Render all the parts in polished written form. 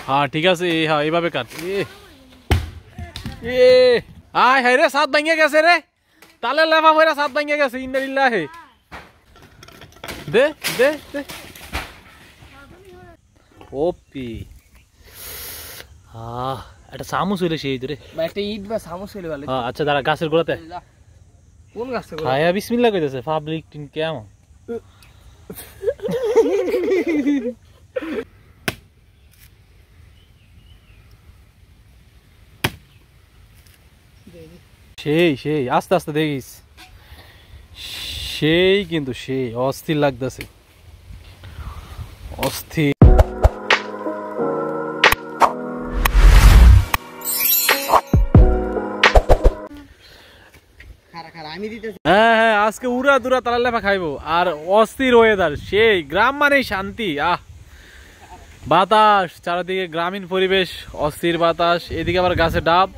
হ্যাঁ ঠিক আছে, হ্যাঁ এইভাবে কাট। আয় হায় রে, সাত ভাঙে গেছে রে, তালে লেফা হইরা সাত ভাঙে গেছে। ইন্নালিল্লাহি। দে দে দে ওপি। একটা চামচ হইলে সেই রে, একটা ইট বা চামচ হইলে ভালো। আচ্ছা দাঁড়া, গাছের গোড়াতে। কোন গাছের গোড়া? হ্যাঁ বিসমিল্লাহ কইতেছে। পাবলিক টিন কেমন সেই সেই আস্তে আস্তে দেখিস, সেই কিন্তু সেই অস্থির লাগতেছে, অস্থির। হ্যাঁ হ্যাঁ, আজকে উড়া দুরা তালা লেফা খাইবো। আর অস্থির ওয়েদার, সেই গ্রাম মানেই শান্তি। বাতাস চারিদিকে, গ্রামীণ পরিবেশ, অস্থির বাতাস। এদিকে আবার গাছে ডাব,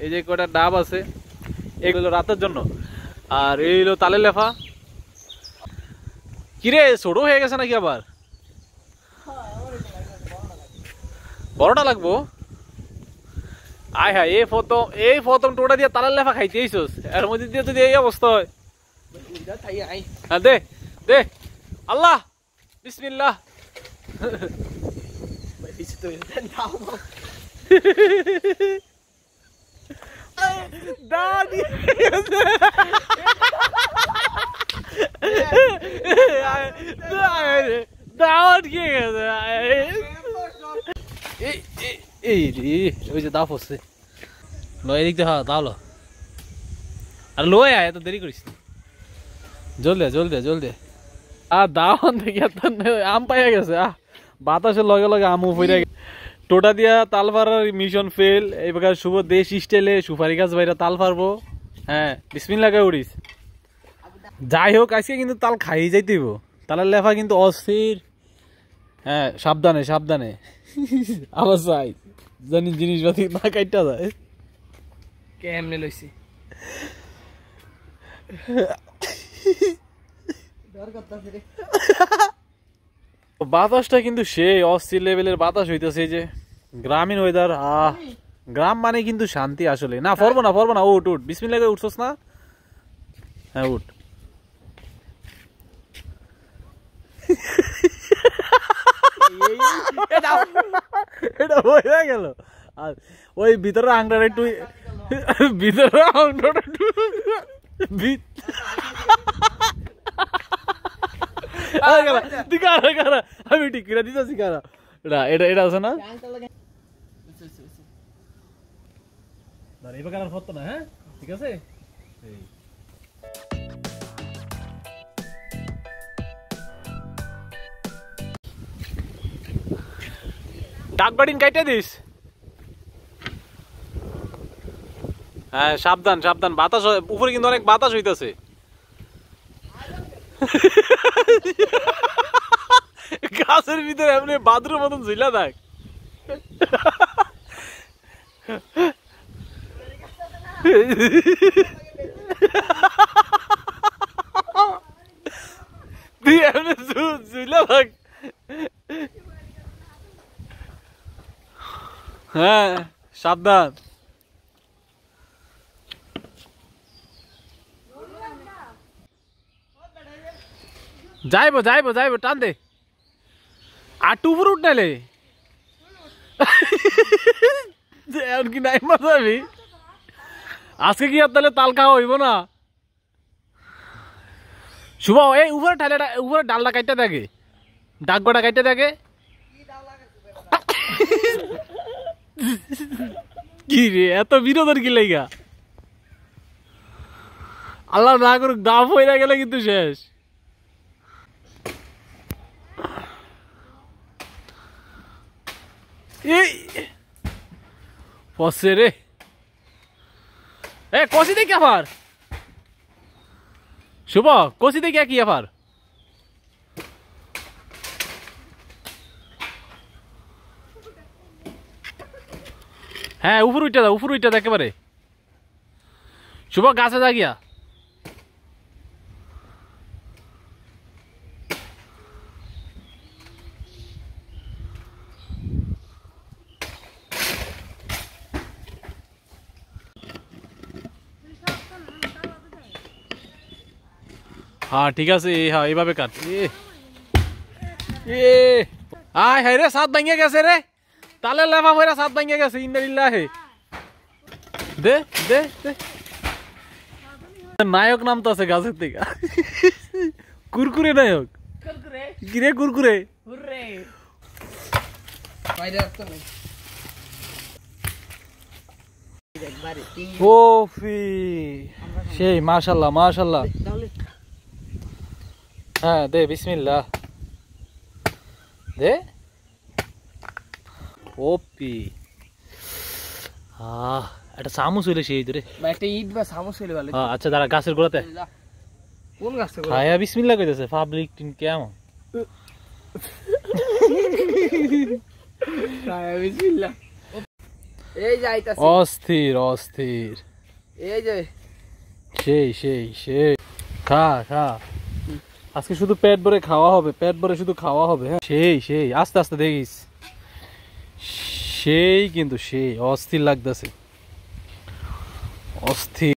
এই যে কয়টা ডাব আছে এগুলো রাতের জন্য। আর এই হলো তালে লেফা। কিরে ছোট হয়ে গেছে নাকি আবার? বড়টা লাগবো? আয় হায়, এই প্রথম টোটা দিয়ে তালের লেফা খাইতে আইছস, এর মধ্যে দিয়ে যদি এই অবস্থা হয়। হ্যাঁ দে দে, আল্লাহ বিসমিল্লাহ। দাওয়াত কি গেছে এই রে, ওই যে দাফ হচ্ছে লয় দিক। হ্যাঁ তাহলে আর লয় আয়, এত দেরি করিস না, জলদি জলদি জলদি। আর দাওয়ান থেকে আম পাইয়া গেছে। বাতাসের লগে লগে আমও ফিরে গেছে। টোটা দিয়া তাল পাড়ার মিশন ফেল। এই প্রকার শুভ দেশ স্টাইলে সুপারি গাছ বাইরে তাল পারবো। হ্যাঁ বিসমিল্লাহ করে উড়িস। যাই হোক, আজকে কিন্তু তাল খাই যাইতেইব। তালের লেফা কিন্তু অস্থির। হ্যাঁ সাবধানে সাবধানে, আবার চাই জানি জিনিসপাতি না কাইটা যায়। কেমনে লইছি বাতাসটা কিন্তু সেই অস্থির লেভেলের বাতাস হইতেছে। যে গ্রামীণ ওয়েদার, গ্রাম মানে কিন্তু শান্তি আসলে। না পড়বো না পড়বো না, উঠ উঠ, বিসমিল্লাহ করে উঠছস না? হ্যাঁ উঠ। এটা হয়ে গেল। আর ওই ভিতরে আংটার একটু, ভিতরে আংটার একটু আমি ঠিক করে দিতেছি কারা। এটা এটা আছে না, এবার কারার ফটো না। হ্যাঁ ঠিক আছে। ডাকবাড়িন কাইটে দিস। হ্যাঁ সাবধান সাবধান, বাতাস উপরে কিন্তু অনেক বাতাস হইতেছে। গাছের ভিতরে এমনি বাদুরের মতন ঝুলা থাক। তুই এমনি ঝুলা থাক। হ্যাঁ সাবধান। যাইবো যাইবো যাইবো, টান দে। আর টুপুর উঠলে এমনকি নাই মাঝাবি। আজকে কি আর তাহলে তাল খাওয়া হইব না? শুভ এই উপরে ঠাইলে, উপরে ডালটা কাটতে থাকে, ডাকবাটা কাটতে থাকে। কি রে এত বিনোদন কি লাইগা? আল্লাহ না করুক দাম হয়ে গেলে কিন্তু শেষ। এই ফসে রে, এ কষি দেখি আবার। শুভ কষি দেখি কি আবার। হ্যাঁ উপর উঠে দাও, উপর উঠে দাও একেবারে। শুভ গাছে যা গিয়া। হ্যাঁ ঠিক আছে হ্যাঁ এইভাবে কাট আয় হাই রে সাত ভাঙিয়ে গেছে রে তালে লেফা হইরা সাত ভাঙিয়ে গেছে ইন্নালিল্লাহি দে দে দে নায়ক নাম তো আছে গাছের থেকে কুরকুরে নায়ক কিরে কুরকুরে ওফি সেই মাশাআল্লাহ মাশাআল্লাহ হ্যাঁ দে বিসমিল্লাহ দে ওপি একটা চামচ হইলে সেই ধরে একটা ইট বা চামচ হইলে ভালো। আচ্ছা দাঁড়া গাছের গোড়াতে কোন গাছের গোড়া? হ্যাঁ বিসমিল্লাহ কইতেছে পাবলিক টিন কেমন বিসমিল্লাহ। এই যে আইতাছে অস্থির অস্থির এই যে সেই সেই সেই খা খা আজকে শুধু পেট ভরে খাওয়া হবে পেট ভরে শুধু খাওয়া হবে হ্যাঁ সেই সেই আস্তে আস্তে দেখিস সেই কিন্তু সেই অস্থির লাগতেছে অস্থির